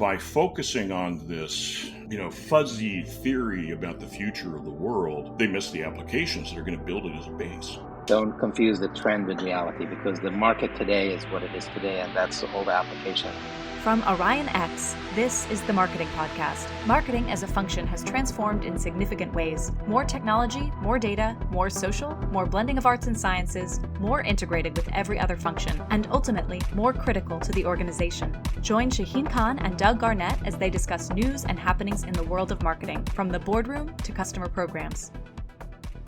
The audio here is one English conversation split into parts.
by focusing on this, fuzzy theory about the future of the world, they miss the applications that are going to build it as a base. Don't confuse the trend with reality, because the market today is what it is today, and that's all the application. From Orion X, this is the Marketing Podcast. Marketing as a function has transformed in significant ways. More technology, more data, more social, more blending of arts and sciences, more integrated with every other function, and ultimately more critical to the organization. Join Shaheen Khan and Doug Garnett as they discuss news and happenings in the world of marketing, from the boardroom to customer programs.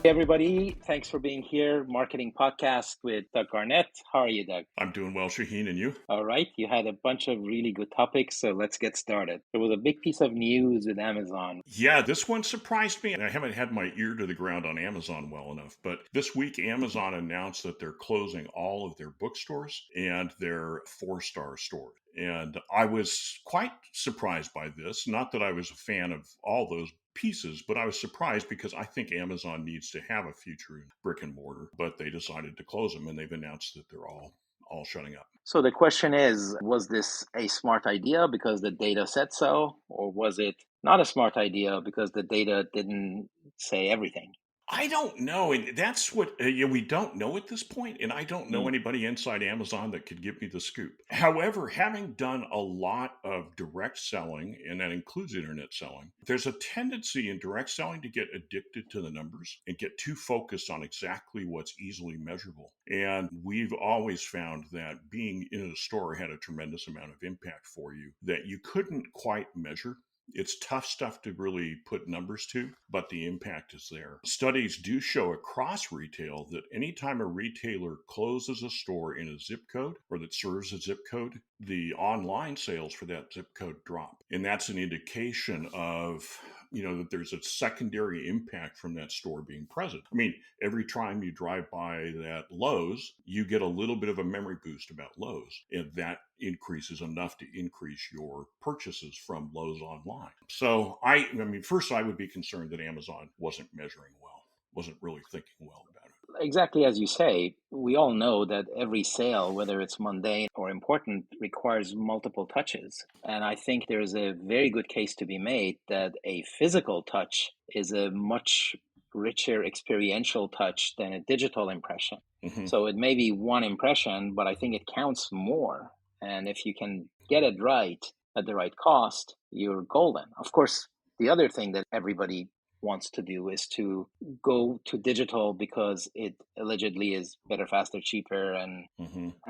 Hey everybody, thanks for being here. Marketing Podcast with Doug Garnett. How are you, Doug? I'm doing well, Shaheen, and you? All right, you had a bunch of really good topics, so let's get started. There was a big piece of news with Amazon. Yeah, this one surprised me, and I haven't had my ear to the ground on Amazon well enough. But this week, Amazon announced that they're closing all of their bookstores and their 4-star stores. And I was quite surprised by this. Not that I was a fan of all those pieces, but I was surprised because I think Amazon needs to have a future in brick and mortar, but they decided to close them, and they've announced that they're all shutting up. So the question is, was this a smart idea because the data said so, or was it not a smart idea because the data didn't say everything? I don't know. And that's what we don't know at this point. And I don't know anybody inside Amazon that could give me the scoop. However, having done a lot of direct selling, and that includes internet selling, there's a tendency in direct selling to get addicted to the numbers and get too focused on exactly what's easily measurable. And we've always found that being in a store had a tremendous amount of impact for you that you couldn't quite measure. It's tough stuff to really put numbers to, but the impact is there. Studies do show across retail that anytime a retailer closes a store in a zip code or that serves a zip code, the online sales for that zip code drop. And that's an indication of that there's a secondary impact from that store being present. I mean, every time you drive by that Lowe's, you get a little bit of a memory boost about Lowe's, and that increases enough to increase your purchases from Lowe's online. So I mean, first I would be concerned that Amazon wasn't measuring well, wasn't really thinking well about it. Exactly as you say, we all know that every sale, whether it's mundane or important, requires multiple touches. And I think there's a very good case to be made that a physical touch is a much richer experiential touch than a digital impression. Mm-hmm. So it may be one impression, but I think it counts more. And if you can get it right at the right cost, you're golden. Of course, the other thing that everybody wants to do is to go to digital because it allegedly is better, faster, cheaper, and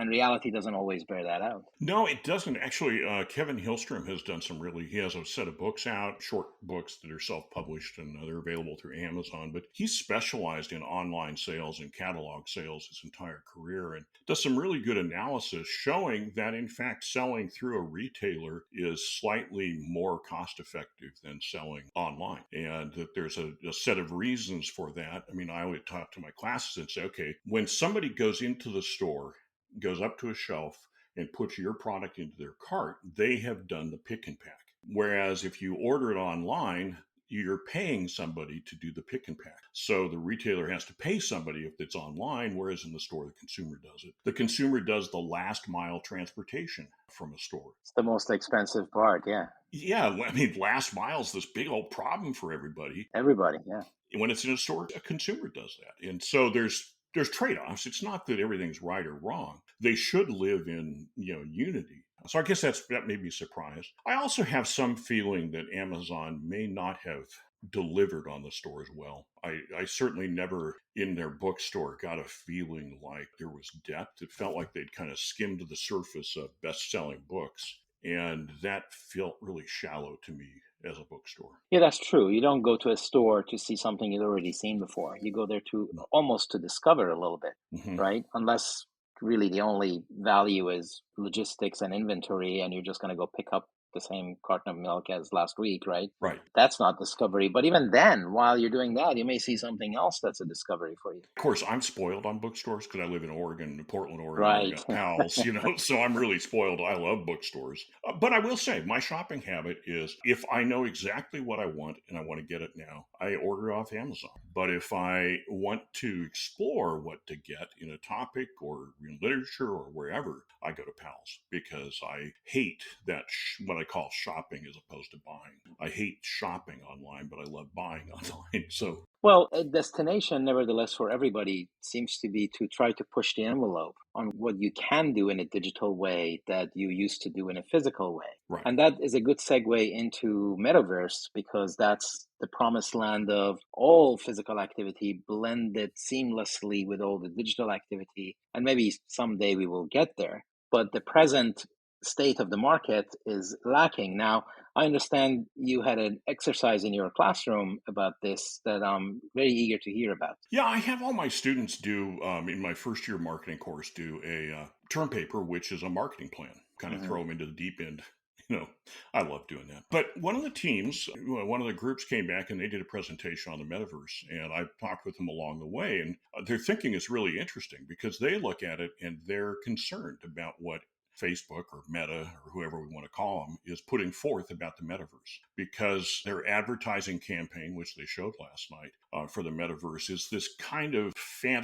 reality doesn't always bear that out. No, it doesn't. Actually, Kevin Hillstrom has done he has a set of books out, short books that are self-published, and they're available through Amazon, but he's specialized in online sales and catalog sales his entire career and does some really good analysis showing that, in fact, selling through a retailer is slightly more cost-effective than selling online, and that there's a set of reasons for that. I mean, I always talk to my classes and say, okay, when somebody goes into the store, goes up to a shelf and puts your product into their cart, they have done the pick and pack. Whereas if you order it online, you're paying somebody to do the pick and pack. So the retailer has to pay somebody if it's online, whereas in the store, the consumer does it. The consumer does the last mile transportation from a store. It's the most expensive part, yeah. Yeah, I mean, last mile is this big old problem for everybody. Everybody, yeah. When it's in a store, a consumer does that. And so there's trade-offs. It's not that everything's right or wrong. They should live in, unity. So I guess that made me surprised. I also have some feeling that Amazon may not have delivered on the store as well. I certainly never in their bookstore got a feeling like there was depth. It felt like they'd kind of skimmed the surface of best-selling books. And that felt really shallow to me as a bookstore. Yeah, that's true. You don't go to a store to see something you'd already seen before. You go there to almost to discover a little bit, right? Unless really the only value is logistics and inventory, and you're just going to go pick up the same carton of milk as last week, right? Right. That's not discovery. But even then, while you're doing that, you may see something else that's a discovery for you. Of course, I'm spoiled on bookstores because I live in Oregon, Portland, Oregon. Right. I got pals, so I'm really spoiled. I love bookstores. But I will say my shopping habit is if I know exactly what I want and I want to get it now, I order off Amazon. But if I want to explore what to get in a topic or in literature or wherever, I go to Pals because I hate that what I call shopping as opposed to buying. I hate shopping online, but I love buying online. So Well, a destination, nevertheless, for everybody seems to be to try to push the envelope on what you can do in a digital way that you used to do in a physical way. right. And that is a good segue into Metaverse because that's the promised land of all physical activity blended seamlessly with all the digital activity. And maybe someday we will get there. But the present state of the market is lacking. Now, I understand you had an exercise in your classroom about this that I'm very eager to hear about. Yeah, I have all my students do in my first year marketing course do a term paper, which is a marketing plan. Kind of Hmm. throw them into the deep end. You know, I love doing that. But one of the teams, one of the groups came back and they did a presentation on the metaverse, and I talked with them along the way. And their thinking is really interesting because they look at it and they're concerned about what Facebook or Meta or whoever we want to call them is putting forth about the metaverse because their advertising campaign, which they showed last night for the metaverse, is this kind of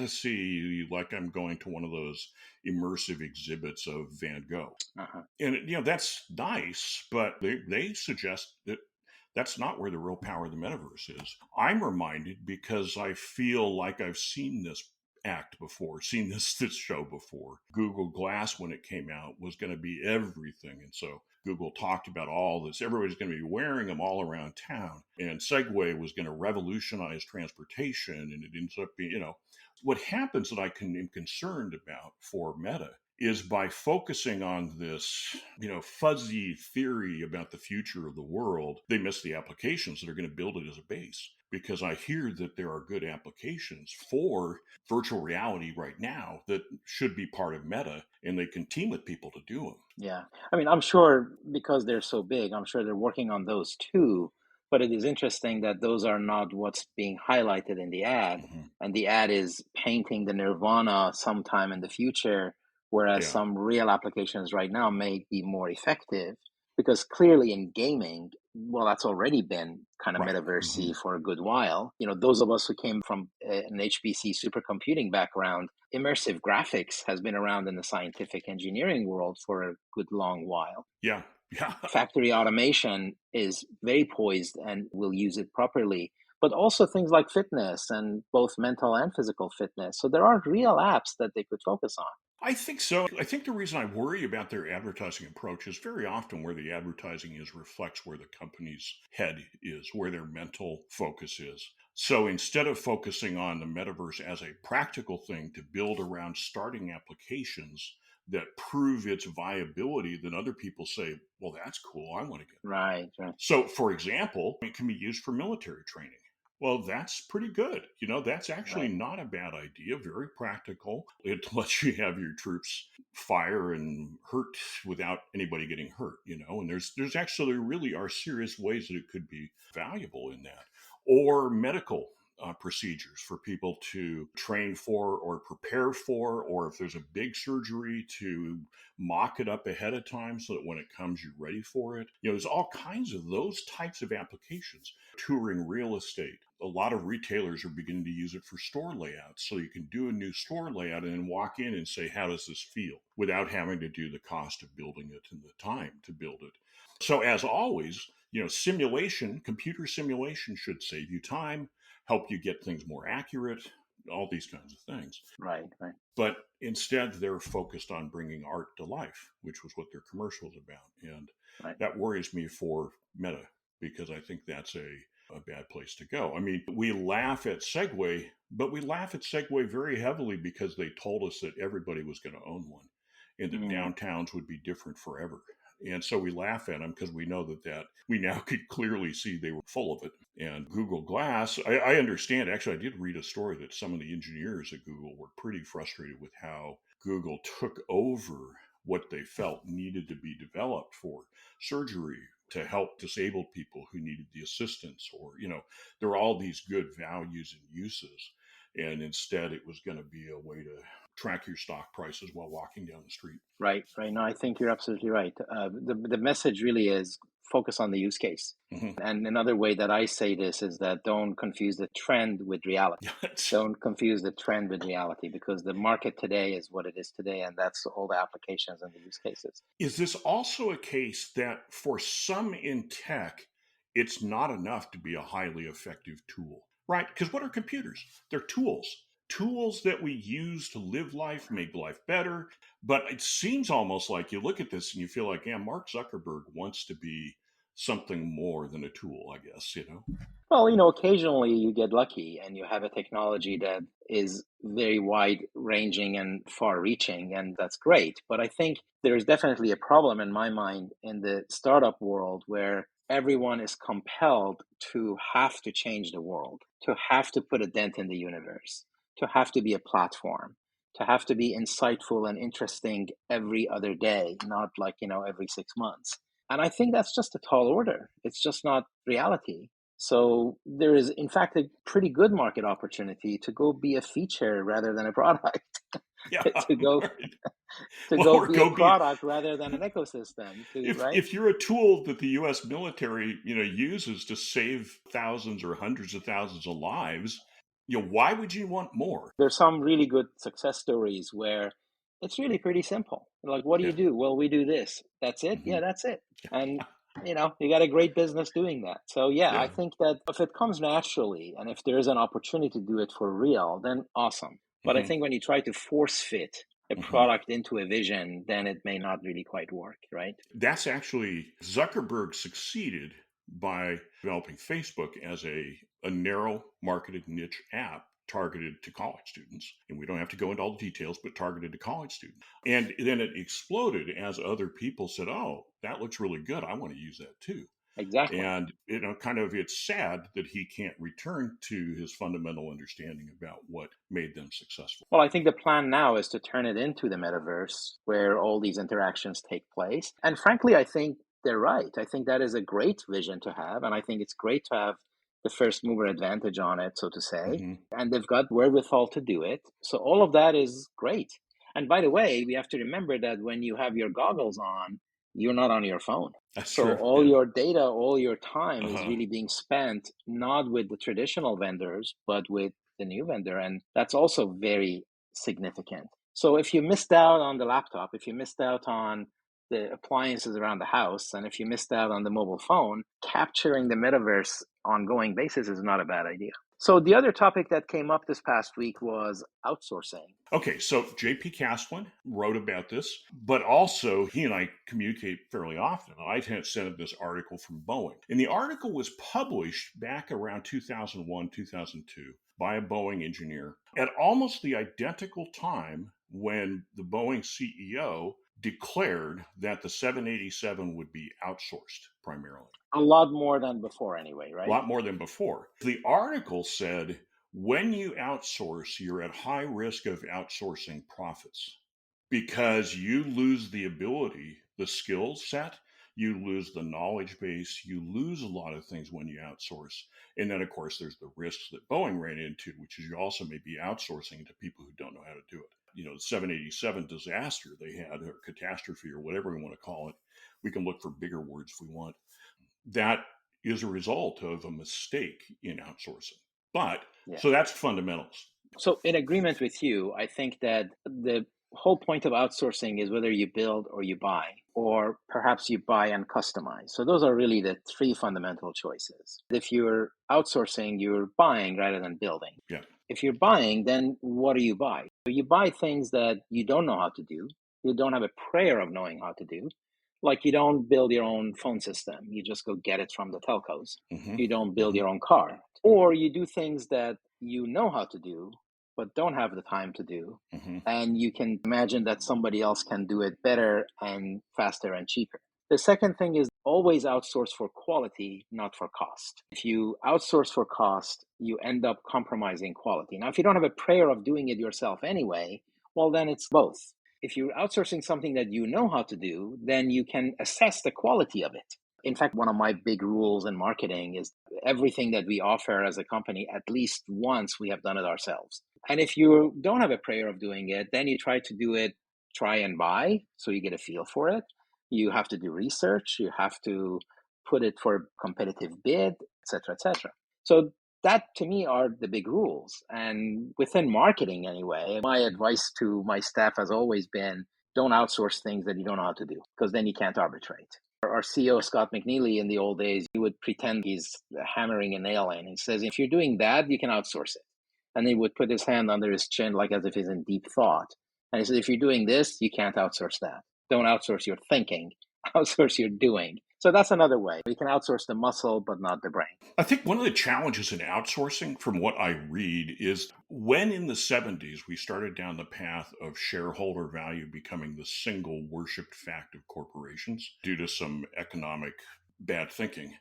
fantasy, like I'm going to one of those immersive exhibits of Van Gogh. Uh-huh. And, that's nice, but they suggest that that's not where the real power of the metaverse is. I'm reminded because I feel like I've seen this act before, seen this show before. Google Glass, when it came out, was going to be everything. And so Google talked about all this. Everybody's going to be wearing them all around town. And Segway was going to revolutionize transportation. And it ends up being, what happens that am concerned about for Meta is by focusing on this, fuzzy theory about the future of the world, they miss the applications that are going to build it as a base. Because I hear that there are good applications for virtual reality right now that should be part of Meta, and they can team with people to do them. Yeah. I mean, I'm sure because they're so big, I'm sure they're working on those too. But it is interesting that those are not what's being highlighted in the ad. Mm-hmm. And the ad is painting the nirvana sometime in the future, whereas Yeah. some real applications right now may be more effective. Because clearly in gaming, well, that's already been kind of Right. Mm-hmm. metaversey for a good while. Those of us who came from an HPC supercomputing background, immersive graphics has been around in the scientific engineering world for a good long while. Yeah. Yeah. Factory automation is very poised and will use it properly, but also things like fitness and both mental and physical fitness. So there are real apps that they could focus on. I think so. I think the reason I worry about their advertising approach is very often where the advertising is reflects where the company's head is, where their mental focus is. So instead of focusing on the metaverse as a practical thing to build around starting applications that prove its viability, then other people say, well, that's cool. I want to get there. Right, right. So, for example, it can be used for military training. Well, that's pretty good. That's actually Right. not a bad idea. Very practical. It lets you have your troops fire and hurt without anybody getting hurt, and there's actually really are serious ways that it could be valuable in that. Or medical procedures for people to train for or prepare for, or if there's a big surgery to mock it up ahead of time so that when it comes, you're ready for it. There's all kinds of those types of applications. Touring real estate. A lot of retailers are beginning to use it for store layouts. So you can do a new store layout and then walk in and say, how does this feel? Without having to do the cost of building it and the time to build it. So as always, computer simulation should save you time, help you get things more accurate, all these kinds of things. Right, right. But instead, they're focused on bringing art to life, which was what their commercial is about. And Right. that worries me for Meta because I think that's a bad place to go. I mean, we laugh at Segway, but we laugh at Segway very heavily because they told us that everybody was going to own one and that downtowns would be different forever. And so we laugh at them because we know that we now could clearly see they were full of it. And Google Glass, I understand. Actually, I did read a story that some of the engineers at Google were pretty frustrated with how Google took over what they felt needed to be developed for surgery to help disabled people who needed the assistance, or, there are all these good values and uses. And instead, it was going to be a way to track your stock prices while walking down the street. Right, right. No, I think you're absolutely right. The message really is focus on the use case. Hmm. And another way that I say this is that don't confuse the trend with reality. Don't confuse the trend with reality, because the market today is what it is today, and that's all the applications and the use cases. Is this also a case that for some in tech, it's not enough to be a highly effective tool, right? Because what are computers? They're tools, tools that we use to live life, make life better. But it seems almost like you look at this and you feel like, yeah, Mark Zuckerberg wants to be something more than a tool, I guess, you know? Well, occasionally you get lucky and you have a technology that is very wide ranging and far reaching, and that's great. But I think there's definitely a problem in my mind in the startup world where everyone is compelled to have to change the world, to have to put a dent in the universe, to have to be a platform, to have to be insightful and interesting every other day, not like, every 6 months. And I think that's just a tall order. It's just not reality. So there is, in fact, a pretty good market opportunity to go be a feature rather than a product, Yeah, to go right. to Well, go or be a go be product rather than an ecosystem, to right. if you're a tool that the U.S. military uses to save thousands or hundreds of thousands of lives, why would you want more? There's some really good success stories where it's really pretty simple. Like, what do you Yeah. do? Well, we do this. That's it. Hmm. Yeah, that's it. And you got a great business doing that. So yeah, I Yeah. think that if it comes naturally and if there's an opportunity to do it for real, then awesome. But I Hmm. think when you try to force fit a Hmm. product into a vision, then it may not really quite work, right? That's actually Zuckerberg succeeded by developing Facebook as a narrow marketed niche app targeted to college students. And we don't have to go into all the details, but targeted to college students. And then it exploded as other people said, oh, that looks really good. I want to use that too. Exactly. And kind of it's sad that he can't return to his fundamental understanding about what made them successful. Well, I think the plan now is to turn it into the metaverse where all these interactions take place. And frankly, I think they're right. I think that is a great vision to have. And I think it's great to have the first mover advantage on it, so to say. Hmm. And they've got wherewithal to do it. So all of that is great. And by the way, we have to remember that when you have your goggles on, you're not on your phone. That's So true. all Yeah. your data, all your time is Uh-huh. really being spent not with the traditional vendors, but with the new vendor. And that's also very significant. So if you missed out on the laptop, if you missed out on the appliances around the house, and if you missed out on the mobile phone, capturing the metaverse ongoing basis is not a bad idea. So the other topic that came up this past week was outsourcing. Okay, so JP Castlin wrote about this, but also he and I communicate fairly often. I sent him this article from Boeing. And the article was published back around 2001, 2002 by a Boeing engineer at almost the identical time when the Boeing CEO declared that the 787 would be outsourced primarily. A lot more than before, anyway, A right? lot more than before. The article said when you outsource, you're at high risk of outsourcing profits because you lose the ability, the skill set, you lose the knowledge base, you lose a lot of things when you outsource. And then, of course, there's the risks that Boeing ran into, which is you also may be outsourcing to people who don't know how to do it. The 787 disaster they had, or catastrophe, or whatever we want to call it. We can look for bigger words if we want. That is a result of a mistake in outsourcing. But Yeah. so that's fundamentals. So, in agreement with you, I think that the whole point of outsourcing is whether you build or you buy, or perhaps you buy and customize. So, those are really the three fundamental choices. If you're outsourcing, you're buying rather than building. Yeah. If you're buying, then what do you buy? So you buy things that you don't know how to do, you don't have a prayer of knowing how to do. Like, you don't build your own phone system, you just go get it from the telcos. Hmm. You don't build Hmm. your own car. Or you do things that you know how to do, but don't have the time to do. Hmm. And you can imagine that somebody else can do it better and faster and cheaper. The second thing is always outsource for quality, not for cost. If you outsource for cost, you end up compromising quality. Now, if you don't have a prayer of doing it yourself anyway, well, then it's both. If you're outsourcing something that you know how to do, then you can assess the quality of it. In fact, one of my big rules in marketing is everything that we offer as a company, at least once we have done it ourselves. And if you don't have a prayer of doing it, then you try to do it, try and buy, so you get a feel for it. You have to do research. You have to put it for competitive bid, et cetera, et cetera. So that to me are the big rules. And within marketing anyway, my advice to my staff has always been, don't outsource things that you don't know how to do, because then you can't arbitrate. Our CEO, Scott McNeely, in the old days, he would pretend he's hammering a nail in. He says, if you're doing that, you can outsource it. And he would put his hand under his chin like as if he's in deep thought. And he said, if you're doing this, you can't outsource that. Don't outsource your thinking, outsource your doing. So that's another way. You can outsource the muscle, but not the brain. I think one of the challenges in outsourcing, from what I read, is when in the 70s we started down the path of shareholder value becoming the single worshipped fact of corporations due to some economic bad thinking.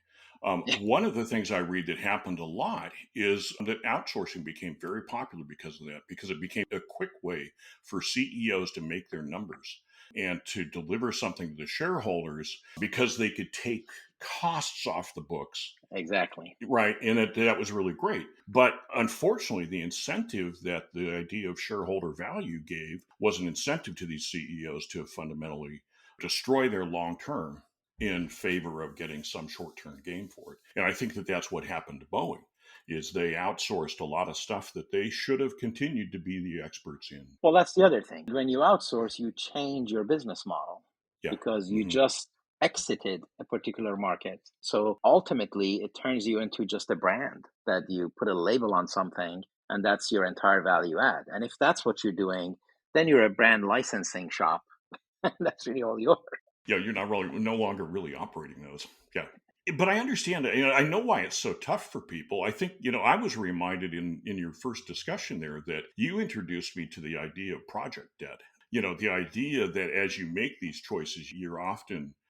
One of the things I read that happened a lot is that outsourcing became very popular because of that, because it became a quick way for CEOs to make their numbers and to deliver something to the shareholders because they could take costs off the books. Exactly. Right. And that was really great. But unfortunately, the incentive that the idea of shareholder value gave was an incentive to these CEOs to fundamentally destroy their long term in favor of getting some short-term gain for it. And I think that that's what happened to Boeing, is they outsourced a lot of stuff that they should have continued to be the experts in. Well, that's the other thing. When you outsource, you change your business model because you just exited a particular market. So ultimately, it turns you into just a brand that you put a label on something, and that's your entire value add. And if that's what you're doing, then you're a brand licensing shop. That's really all yours. Yeah, you're no longer really operating those. Yeah. But I understand, I know why it's so tough for people. I think, I was reminded in your first discussion there that you introduced me to the idea of project debt. The idea that as you make these choices,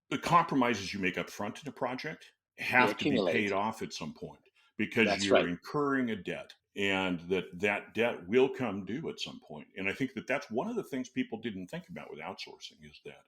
the compromises you make up front in a project have to be paid off at some point because you're incurring a debt, and that debt will come due at some point. And I think that that's one of the things people didn't think about with outsourcing, is that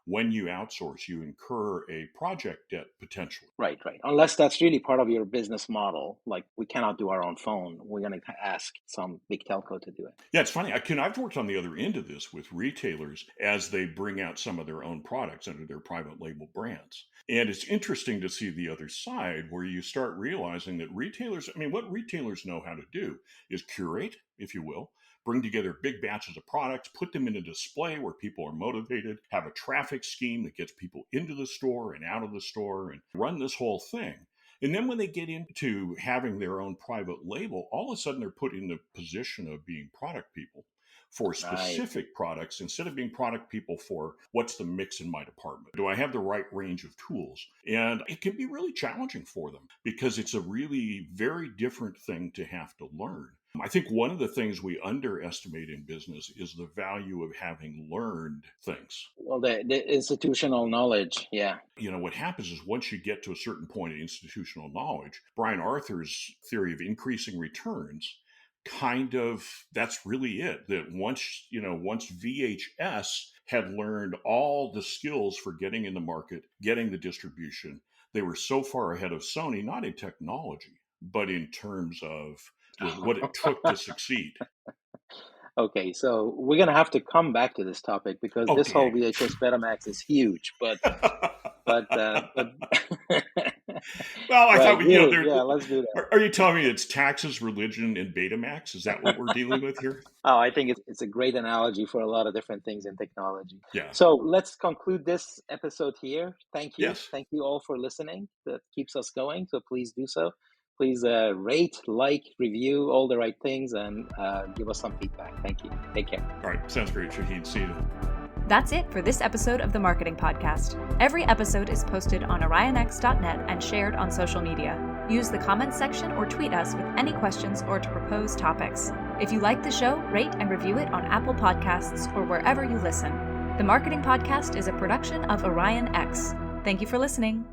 when you outsource, you incur a project debt potentially. Right. Unless that's really part of your business model. Like, we cannot do our own phone. We're going to ask some big telco to do it. Yeah, it's funny. I've worked on the other end of this with retailers as they bring out some of their own products under their private label brands. And it's interesting to see the other side where you start realizing that what retailers know how to do is curate, if you will, bring together big batches of products, put them in a display where people are motivated, have a traffic scheme that gets people into the store and out of the store, and run this whole thing. And then when they get into having their own private label, all of a sudden they're put in the position of being product people for specific products instead of being product people for what's the mix in my department. Do I have the right range of tools? And it can be really challenging for them because it's a really very different thing to have to learn. I think one of the things we underestimate in business is the value of having learned things. Well, the institutional knowledge, yeah. What happens is once you get to a certain point of institutional knowledge, Brian Arthur's theory of increasing returns, that's really it. That once VHS had learned all the skills for getting in the market, getting the distribution, they were so far ahead of Sony, not in technology, but in terms of what it took to succeed. Okay, so we're going to have to come back to this topic because this whole VHS Betamax is huge, but well, I thought let's do that. Are you telling me it's taxes, religion, and Betamax? Is that what we're dealing with here? Oh, I think it's a great analogy for a lot of different things in technology. Yeah. So let's conclude this episode here. Thank you. Yes. Thank you all for listening. That keeps us going, so please do so. Please rate, like, review, all the right things, and give us some feedback. Thank you. Take care. All right. Sounds great, Shaheen. See you. That's it for this episode of the Marketing Podcast. Every episode is posted on orionx.net and shared on social media. Use the comments section or tweet us with any questions or to propose topics. If you like the show, rate and review it on Apple Podcasts or wherever you listen. The Marketing Podcast is a production of Orion X. Thank you for listening.